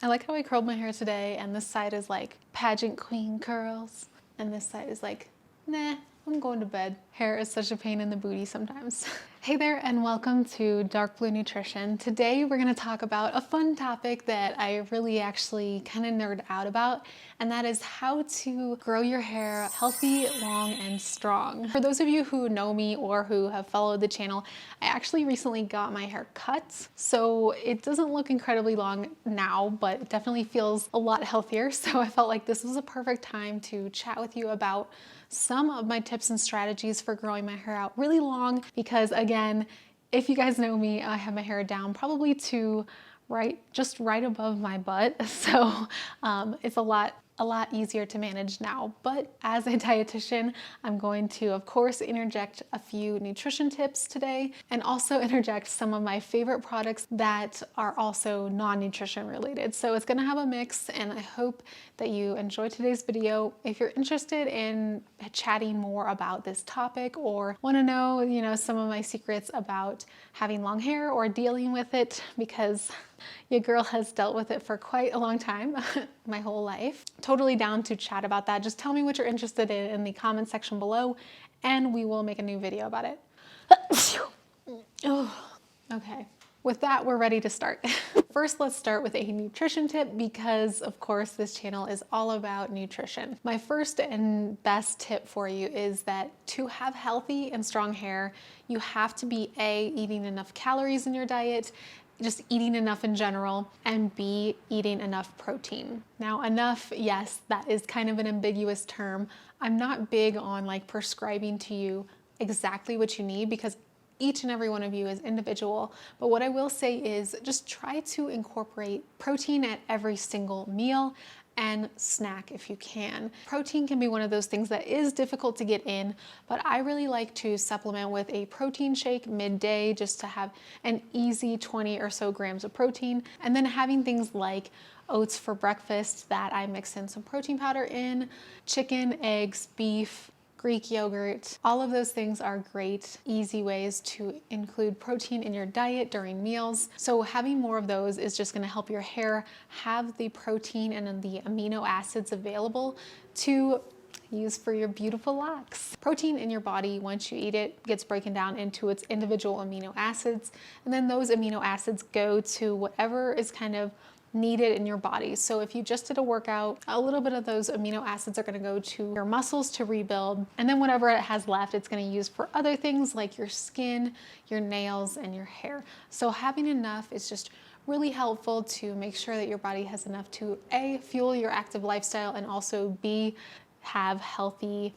I like how I curled my hair today, and this side is like pageant queen curls, and this side is like, nah, I'm going to bed. Hair is such a pain in the booty sometimes. Hey there, and welcome to Dark Blue Nutrition. Today we're gonna talk about a fun topic that I really actually kind of nerd out about, and that is how to grow your hair healthy, long, and strong. For those of you who know me or who have followed the channel, I actually recently got my hair cut, so it doesn't look incredibly long now, but it definitely feels a lot healthier. So I felt like this was a perfect time to chat with you about some of my tips and strategies for growing my hair out really long, because again, if you guys know me, I have my hair down probably to just right above my butt. So it's a lot easier to manage now. But as a dietitian, I'm going to, of course, interject a few nutrition tips today and also interject some of my favorite products that are also non-nutrition related. So it's gonna have a mix, and I hope that you enjoy today's video. If you're interested in chatting more about this topic or wanna know, some of my secrets about having long hair or dealing with it, because your girl has dealt with it for quite a long time, my whole life. Totally down to chat about that. Just tell me what you're interested in the comment section below, and we will make a new video about it. Oh, okay. With that, we're ready to start. First, let's start with a nutrition tip, because of course this channel is all about nutrition. My first and best tip for you is that to have healthy and strong hair, you have to be A, eating enough calories in your diet, just eating enough in general, and B, eating enough protein. Now, enough, yes, that is kind of an ambiguous term. I'm not big on like prescribing to you exactly what you need, because each and every one of you is individual. But what I will say is just try to incorporate protein at every single meal and snack if you can. Protein can be one of those things that is difficult to get in, but I really like to supplement with a protein shake midday just to have an easy 20 or so grams of protein, and then having things like oats for breakfast that I mix in some protein powder in, chicken, eggs, beef, Greek yogurt. All of those things are great, easy ways to include protein in your diet during meals. So having more of those is just gonna help your hair have the protein and the amino acids available to use for your beautiful locks. Protein in your body, once you eat it, gets broken down into its individual amino acids, and then those amino acids go to whatever is kind of needed in your body. So if you just did a workout, a little bit of those amino acids are gonna go to your muscles to rebuild, and then whatever it has left, it's gonna use for other things like your skin, your nails, and your hair. So having enough is just really helpful to make sure that your body has enough to A, fuel your active lifestyle, and also B, have healthy,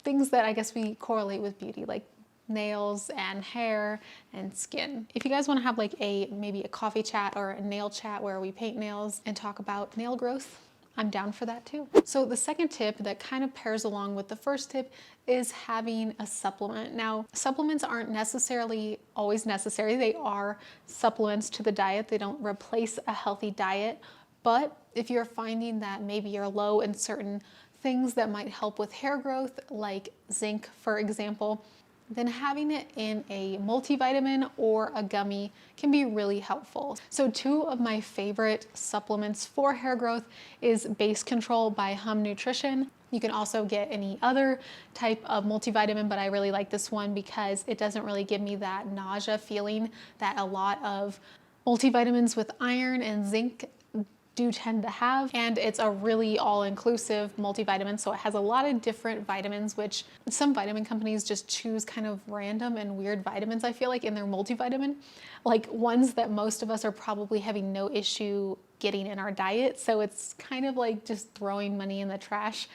things that I guess we correlate with beauty, like nails and hair and skin. If you guys want to have like maybe a coffee chat or a nail chat where we paint nails and talk about nail growth, I'm down for that too. So the second tip that kind of pairs along with the first tip is having a supplement. Now, supplements aren't necessarily always necessary. They are supplements to the diet. They don't replace a healthy diet. But if you're finding that maybe you're low in certain things that might help with hair growth, like zinc, for example, then having it in a multivitamin or a gummy can be really helpful. So two of my favorite supplements for hair growth is Base Control by Hum Nutrition. You can also get any other type of multivitamin, but I really like this one because it doesn't really give me that nausea feeling that a lot of multivitamins with iron and zinc do tend to have, and it's a really all-inclusive multivitamin, so it has a lot of different vitamins, which some vitamin companies just choose kind of random and weird vitamins, I feel like, in their multivitamin, like ones that most of us are probably having no issue getting in our diet, so it's kind of like just throwing money in the trash.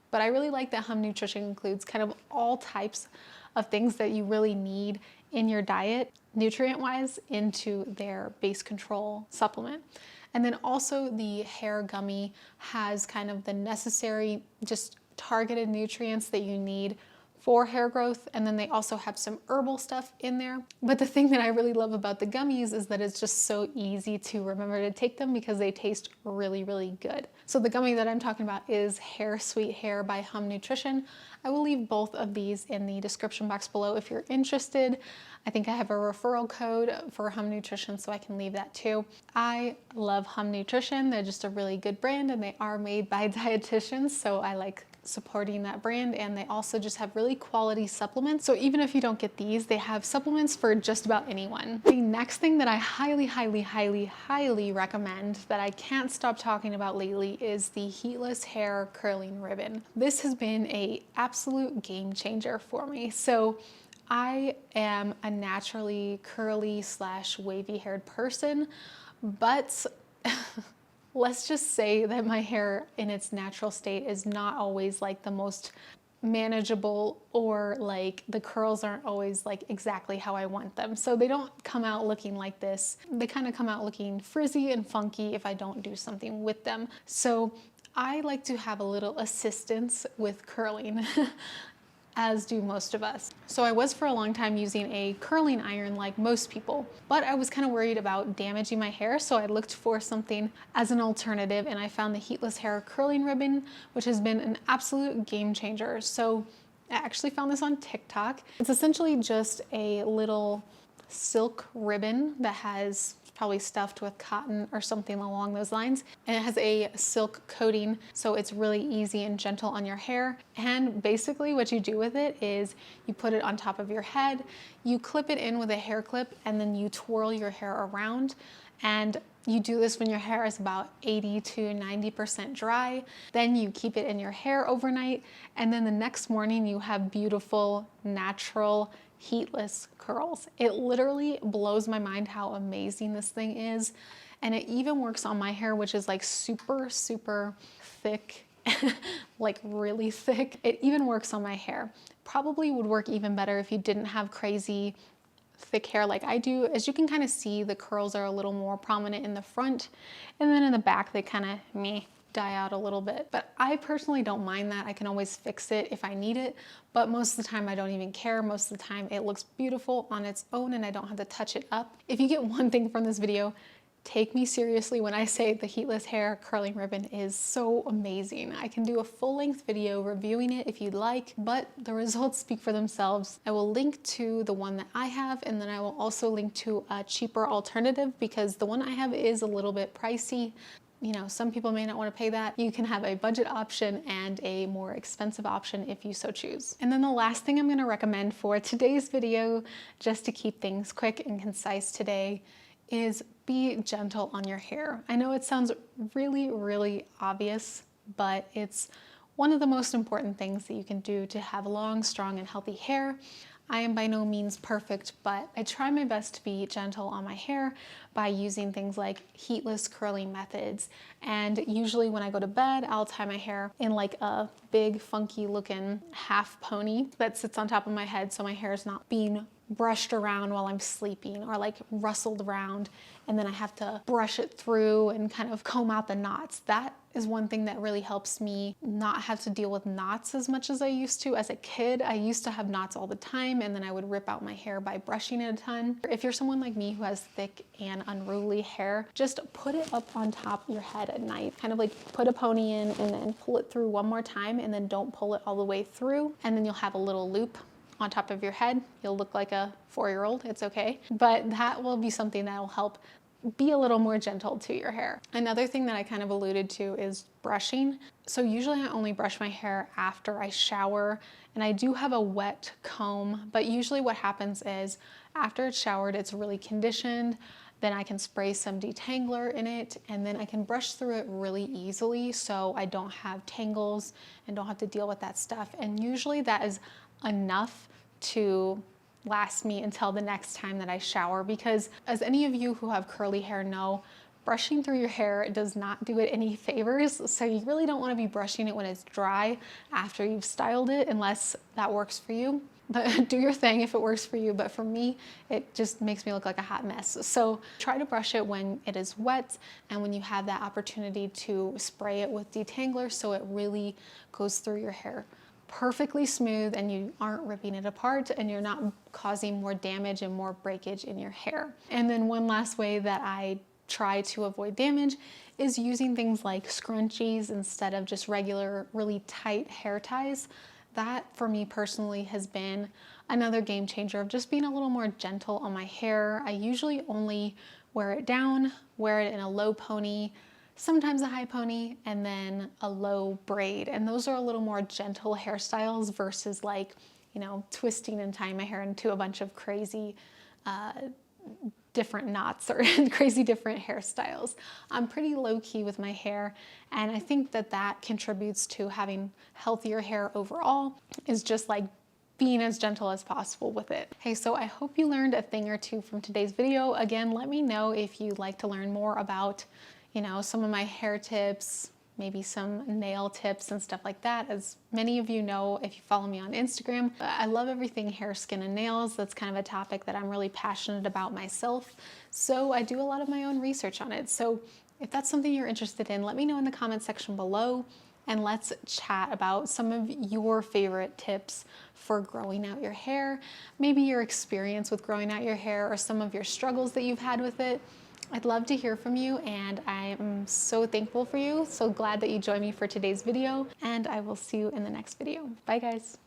But I really like that Hum Nutrition includes kind of all types of things that you really need in your diet, nutrient-wise, into their Base Control supplement. And then also the hair gummy has kind of the necessary, just targeted nutrients that you need for hair growth, and then they also have some herbal stuff in there. But the thing that I really love about the gummies is that it's just so easy to remember to take them because they taste really, really good. So the gummy that I'm talking about is Hair Sweet Hair by Hum Nutrition. I will leave both of these in the description box below if you're interested. I think I have a referral code for Hum Nutrition, so I can leave that too. I love Hum Nutrition. They're just a really good brand, and they are made by dietitians, so I like supporting that brand. And they also just have really quality supplements. So even if you don't get these, they have supplements for just about anyone. The next thing that I highly, highly, highly, highly recommend that I can't stop talking about lately is the Heatless Hair Curling Ribbon. This has been an absolute game changer for me. So I am a naturally curly / wavy haired person, but let's just say that my hair in its natural state is not always like the most manageable, or like the curls aren't always like exactly how I want them. So they don't come out looking like this. They kind of come out looking frizzy and funky if I don't do something with them. So I like to have a little assistance with curling. As do most of us. So I was for a long time using a curling iron like most people, but I was kind of worried about damaging my hair, so I looked for something as an alternative, and I found the Heatless Hair Curling Ribbon, which has been an absolute game changer. So I actually found this on TikTok. It's essentially just a little silk ribbon that has probably stuffed with cotton or something along those lines. And it has a silk coating, so it's really easy and gentle on your hair. And basically what you do with it is you put it on top of your head, you clip it in with a hair clip, and then you twirl your hair around. And you do this when your hair is about 80 to 90% dry. Then you keep it in your hair overnight, and then the next morning you have beautiful, natural, heatless curls. It literally blows my mind how amazing this thing is. And it even works on my hair, which is like super, super thick, like really thick. It even works on my hair. Probably would work even better if you didn't have crazy thick hair like I do. As you can kind of see, the curls are a little more prominent in the front, and then in the back they kind of die out a little bit. But I personally don't mind that. I can always fix it if I need it, but most of the time I don't even care. Most of the time it looks beautiful on its own and I don't have to touch it up. If you get one thing from this video, take me seriously when I say the Heatless Hair Curling Ribbon is so amazing. I can do a full-length video reviewing it if you'd like, but the results speak for themselves. I will link to the one that I have, and then I will also link to a cheaper alternative because the one I have is a little bit pricey. You know, some people may not want to pay that. You can have a budget option and a more expensive option if you so choose. And then the last thing I'm going to recommend for today's video, just to keep things quick and concise today, is be gentle on your hair. I know it sounds really, really obvious, but it's one of the most important things that you can do to have long, strong, and healthy hair. I am by no means perfect, but I try my best to be gentle on my hair by using things like heatless curling methods. And usually when I go to bed, I'll tie my hair in like a big funky looking half pony that sits on top of my head, so my hair is not being brushed around while I'm sleeping or like rustled around, and then I have to brush it through and kind of comb out the knots. That is one thing that really helps me not have to deal with knots as much as I used to. As a kid, I used to have knots all the time, and then I would rip out my hair by brushing it a ton. If you're someone like me who has thick and unruly hair, just put it up on top of your head at night. Kind of like put a pony in and then pull it through one more time, and then don't pull it all the way through, and then you'll have a little loop on top of your head. You'll look like a 4-year-old, it's okay. But that will be something that will help be a little more gentle to your hair. Another thing that I kind of alluded to is brushing. So usually I only brush my hair after I shower, and I do have a wet comb, but usually what happens is after it's showered, it's really conditioned, then I can spray some detangler in it, and then I can brush through it really easily so I don't have tangles and don't have to deal with that stuff. And usually that is enough to last me until the next time that I shower, because as any of you who have curly hair know, brushing through your hair does not do it any favors. So you really don't want to be brushing it when it's dry after you've styled it, unless that works for you. But do your thing if it works for you. But for me, it just makes me look like a hot mess. So try to brush it when it is wet and when you have that opportunity to spray it with detangler so it really goes through your hair perfectly smooth and you aren't ripping it apart and you're not causing more damage and more breakage in your hair. And then one last way that I try to avoid damage is using things like scrunchies instead of just regular, really tight hair ties. That for me personally has been another game changer of just being a little more gentle on my hair. I usually only wear it down, wear it in a low pony, sometimes a high pony, and then a low braid. And those are a little more gentle hairstyles versus like, you know, twisting and tying my hair into a bunch of crazy different knots or crazy different hairstyles. I'm pretty low key with my hair, and I think that that contributes to having healthier hair overall, is just like being as gentle as possible with it. Hey, so I hope you learned a thing or two from today's video. Again, let me know if you'd like to learn more about, you know, some of my hair tips, maybe some nail tips and stuff like that. As many of you know, if you follow me on Instagram, I love everything hair, skin, and nails. That's kind of a topic that I'm really passionate about myself. So I do a lot of my own research on it. So if that's something you're interested in, let me know in the comment section below, and let's chat about some of your favorite tips for growing out your hair, maybe your experience with growing out your hair or some of your struggles that you've had with it. I'd love to hear from you, and I am so thankful for you. So glad that you joined me for today's video, and I will see you in the next video. Bye guys.